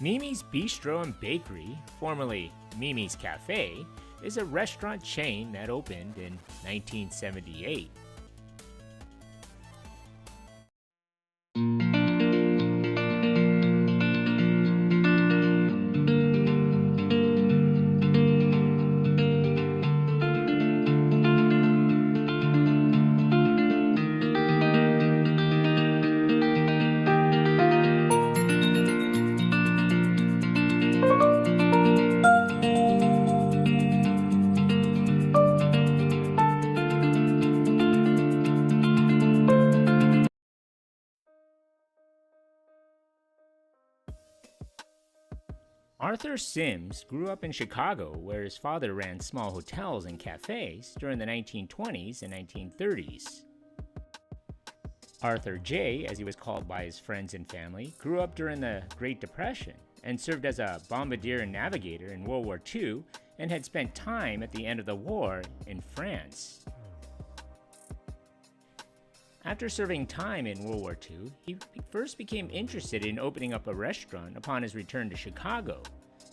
Mimi's Bistro and Bakery, formerly Mimi's Café, is a restaurant chain that opened in 1978. Arthur Sims grew up in Chicago, where his father ran small hotels and cafes during the 1920s and 1930s. Arthur J., as he was called by his friends and family, grew up during the Great Depression and served as a bombardier and navigator in World War II and had spent time at the end of the war in France. After serving time in World War II, he first became interested in opening up a restaurant upon his return to Chicago.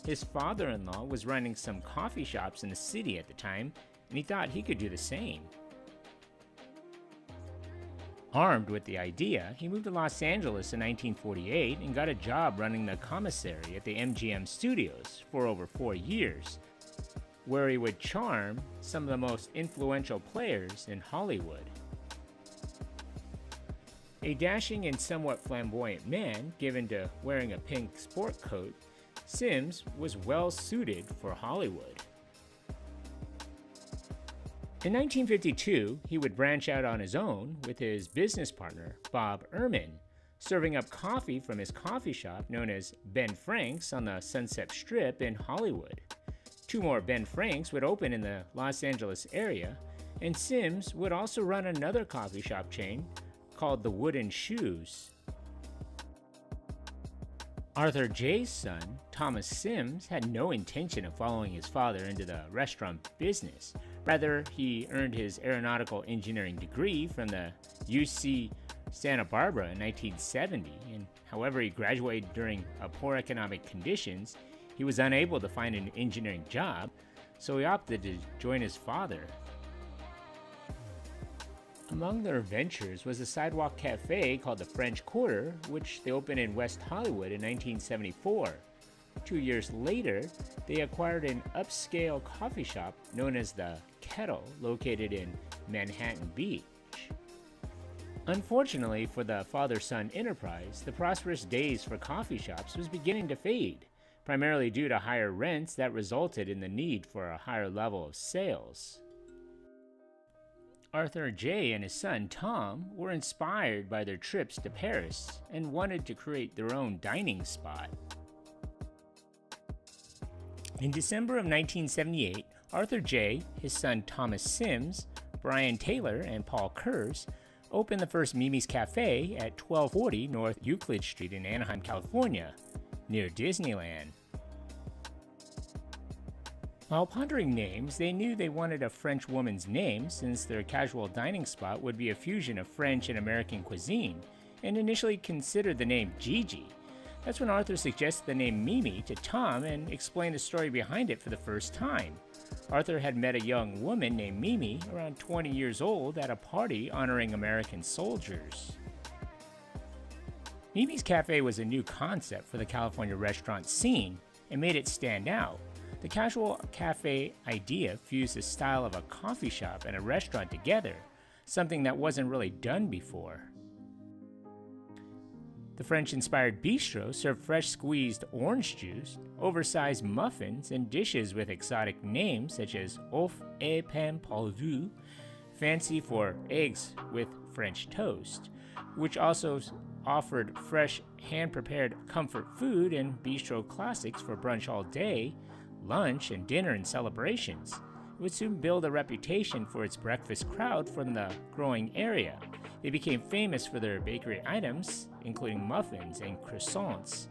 His father-in-law was running some coffee shops in the city at the time, and he thought he could do the same. Armed with the idea, he moved to Los Angeles in 1948 and got a job running the commissary at the MGM studios for over 4 years, where he would charm some of the most influential players in Hollywood. A dashing and somewhat flamboyant man given to wearing a pink sport coat, Sims was well suited for Hollywood. In 1952, he would branch out on his own with his business partner, Bob Ehrman, serving up coffee from his coffee shop known as Ben Frank's on the Sunset Strip in Hollywood. 2 more Ben Frank's would open in the Los Angeles area, and Sims would also run another coffee shop chain called the Wooden Shoes. Arthur J.'s son, Thomas Sims, had no intention of following his father into the restaurant business. Rather, he earned his aeronautical engineering degree from the UC Santa Barbara in 1970, and however he graduated during poor economic conditions, he was unable to find an engineering job, so he opted to join his father. Among their ventures was a sidewalk cafe called the French Quarter, which they opened in West Hollywood in 1974. 2 years later, they acquired an upscale coffee shop known as the Kettle, located in Manhattan Beach. Unfortunately for the father-son enterprise, the prosperous days for coffee shops was beginning to fade, primarily due to higher rents that resulted in the need for a higher level of sales. Arthur J. and his son Tom were inspired by their trips to Paris and wanted to create their own dining spot. In December of 1978, Arthur J., his son Thomas Sims, Brian Taylor, and Paul Kurz opened the first Mimi's Café at 1240 North Euclid Street in Anaheim, California, near Disneyland. While pondering names, they knew they wanted a French woman's name since their casual dining spot would be a fusion of French and American cuisine, and initially considered the name Gigi. That's when Arthur suggested the name Mimi to Tom and explained the story behind it for the first time. Arthur had met a young woman named Mimi, around 20 years old, at a party honoring American soldiers. Mimi's Café was a new concept for the California restaurant scene and made it stand out. The casual cafe idea fused the style of a coffee shop and a restaurant together, something that wasn't really done before. The French-inspired bistro served fresh squeezed orange juice, oversized muffins, and dishes with exotic names such as œuf et pain pourvu, fancy for eggs with French toast, which also offered fresh, hand-prepared comfort food and bistro classics for brunch all day, lunch, and dinner and celebrations. It would soon build a reputation for its breakfast crowd from the growing area. They became famous for their bakery items, including muffins and croissants,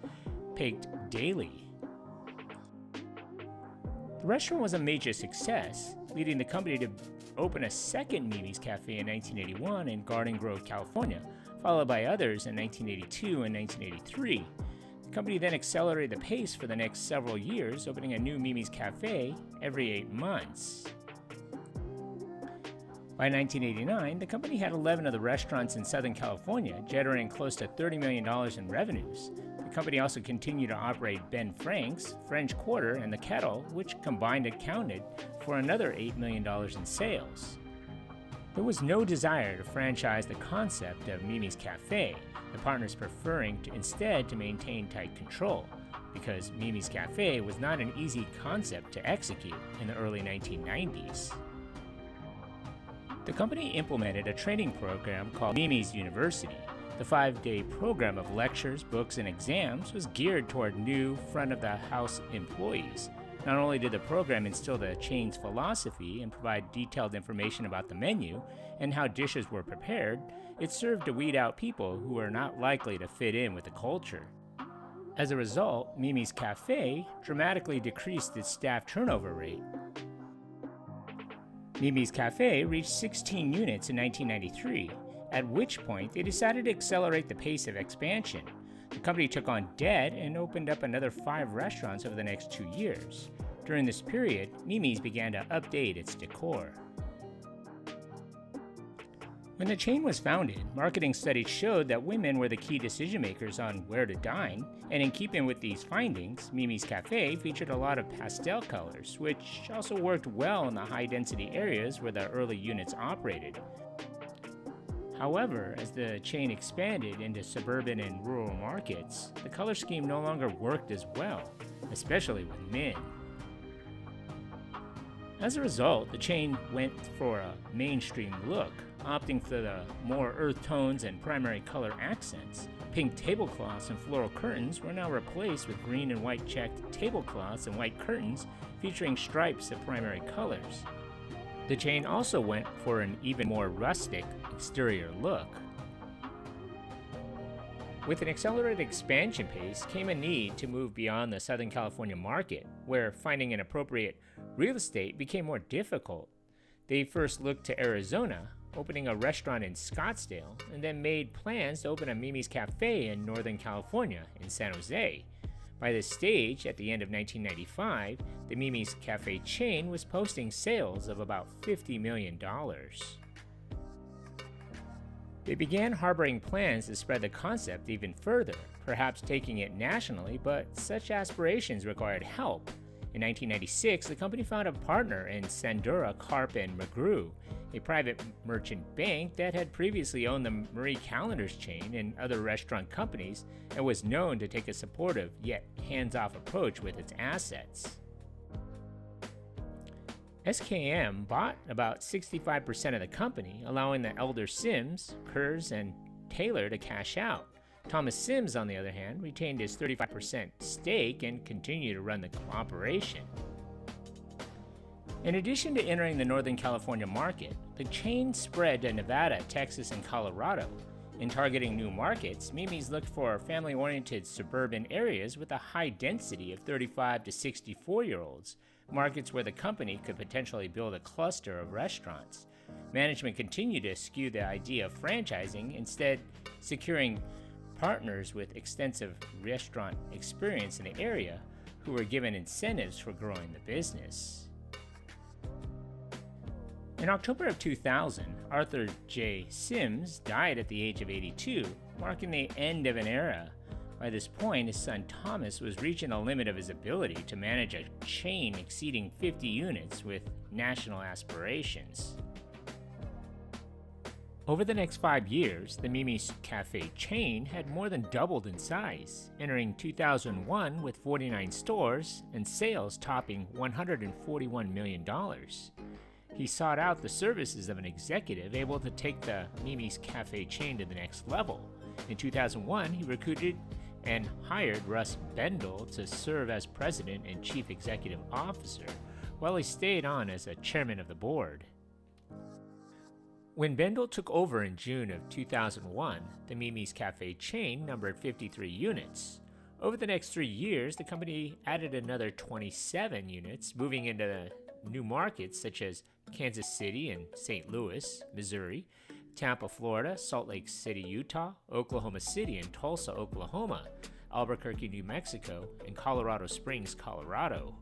baked daily. The restaurant was a major success, leading the company to open a second Mimi's Café in 1981 in Garden Grove, California, followed by others in 1982 and 1983. The company then accelerated the pace for the next several years, opening a new Mimi's Café every 8 months. By 1989, the company had 11 of the restaurants in Southern California, generating close to $30 million in revenues. The company also continued to operate Ben Frank's, French Quarter, and The Kettle, which combined accounted for another $8 million in sales. There was no desire to franchise the concept of Mimi's Café, the partners preferring instead to maintain tight control, because Mimi's Café was not an easy concept to execute in the early 1990s. The company implemented a training program called Mimi's University. The 5-day program of lectures, books, and exams was geared toward new front-of-the-house employees. Not only did the program instill the chain's philosophy and provide detailed information about the menu and how dishes were prepared, it served to weed out people who were not likely to fit in with the culture. As a result, Mimi's Café dramatically decreased its staff turnover rate. Mimi's Café reached 16 units in 1993, at which point they decided to accelerate the pace of expansion. The company took on debt and opened up another 5 restaurants over the next 2 years. During this period, Mimi's began to update its decor. When the chain was founded, marketing studies showed that women were the key decision makers on where to dine, and in keeping with these findings, Mimi's Café featured a lot of pastel colors, which also worked well in the high-density areas where the early units operated. However, as the chain expanded into suburban and rural markets, the color scheme no longer worked as well, especially with men. As a result, the chain went for a mainstream look, opting for the more earth tones and primary color accents. Pink tablecloths and floral curtains were now replaced with green and white checked tablecloths and white curtains featuring stripes of primary colors. The chain also went for an even more rustic exterior look. With an accelerated expansion pace came a need to move beyond the Southern California market, where finding an appropriate real estate became more difficult. They first looked to Arizona, opening a restaurant in Scottsdale, and then made plans to open a Mimi's Café in Northern California in San Jose. By this stage, at the end of 1995, the Mimi's Café chain was posting sales of about $50 million. They began harboring plans to spread the concept even further, perhaps taking it nationally, but such aspirations required help. In 1996, the company found a partner in Sandura, Karp & McGrew, a private merchant bank that had previously owned the Marie Callender's chain and other restaurant companies and was known to take a supportive yet hands-off approach with its assets. SKM bought about 65% of the company, allowing the elder Sims, Kurz, and Taylor to cash out. Thomas Sims, on the other hand, retained his 35% stake and continued to run the operation. In addition to entering the Northern California market, the chain spread to Nevada, Texas, and Colorado. In targeting new markets, Mimi's looked for family-oriented suburban areas with a high density of 35 to 64-year-olds, markets where the company could potentially build a cluster of restaurants. Management continued to skew the idea of franchising, instead securing partners with extensive restaurant experience in the area who were given incentives for growing the business. In October of 2000, Arthur J. Sims died at the age of 82, marking the end of an era. By this point, his son Thomas was reaching the limit of his ability to manage a chain exceeding 50 units with national aspirations. Over the next 5 years, the Mimi's Café chain had more than doubled in size, entering 2001 with 49 stores and sales topping $141 million. He sought out the services of an executive able to take the Mimi's Café chain to the next level. In 2001, he recruited and hired Russ Bendel to serve as president and chief executive officer, while he stayed on as a chairman of the board. When Bendel took over in June of 2001, the Mimi's Café chain numbered 53 units. Over the next 3 years, the company added another 27 units, moving into new markets such as Kansas City and St. Louis, Missouri, Tampa, Florida, Salt Lake City, Utah, Oklahoma City, and Tulsa, Oklahoma. Albuquerque, New Mexico, and Colorado Springs, Colorado.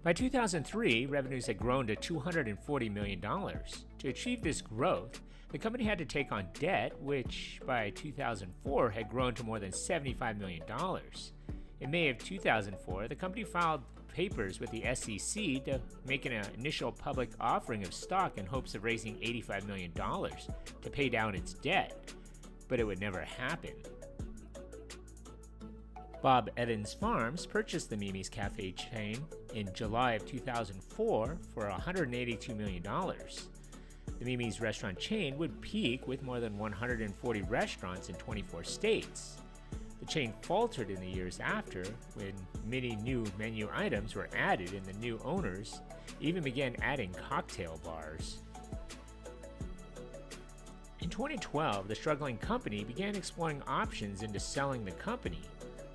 By 2003, revenues had grown to $240 million. To achieve this growth, the company had to take on debt, which by 2004 had grown to more than $75 million. In May of 2004, the company filed papers with the SEC to make an initial public offering of stock in hopes of raising $85 million to pay down its debt, but it would never happen. Bob Evans Farms purchased the Mimi's Café chain in July of 2004 for $182 million. The Mimi's restaurant chain would peak with more than 140 restaurants in 24 states. The chain faltered in the years after, when many new menu items were added and the new owners even began adding cocktail bars. In 2012, the struggling company began exploring options into selling the company.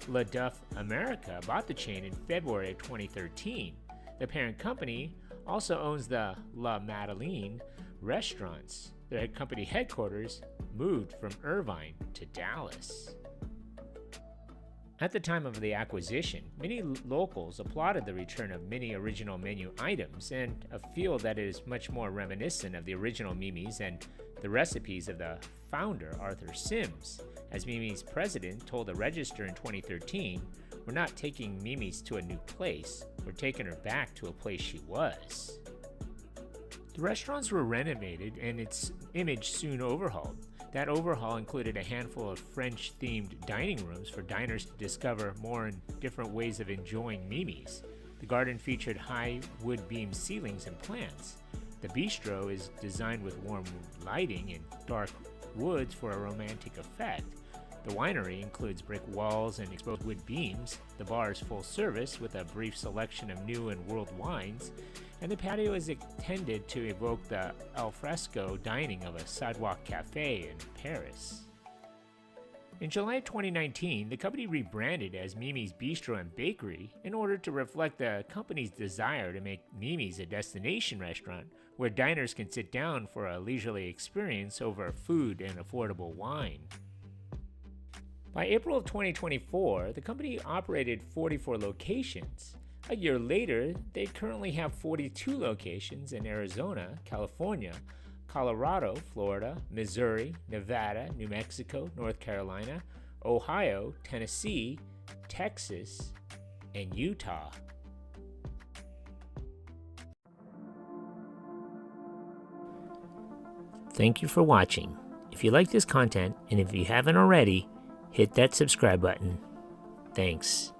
La Duff America bought the chain in February of 2013. The parent company also owns the La Madeleine restaurants. Their company headquarters moved from Irvine to Dallas. At the time of the acquisition, many locals applauded the return of many original menu items and feel that it is much more reminiscent of the original Mimi's and the recipes of the founder, Arthur Sims. As Mimi's president told the Register in 2013, "We're not taking Mimi's to a new place, we're taking her back to a place she was." The restaurants were renovated and its image soon overhauled. That overhaul included a handful of French-themed dining rooms for diners to discover more and different ways of enjoying Mimi's. The garden featured high wood beam ceilings and plants. The bistro is designed with warm lighting and dark woods for a romantic effect. The winery includes brick walls and exposed wood beams. The bar is full service with a brief selection of new and world wines, and the patio is intended to evoke the alfresco dining of a sidewalk cafe in Paris. In July 2019, the company rebranded as Mimi's Bistro and Bakery in order to reflect the company's desire to make Mimi's a destination restaurant where diners can sit down for a leisurely experience over food and affordable wine. By April of 2024, the company operated 44 locations. A year later, they currently have 42 locations in Arizona, California, Colorado, Florida, Missouri, Nevada, New Mexico, North Carolina, Ohio, Tennessee, Texas, and Utah. Thank you for watching. If you like this content, and if you haven't already, hit that subscribe button. Thanks.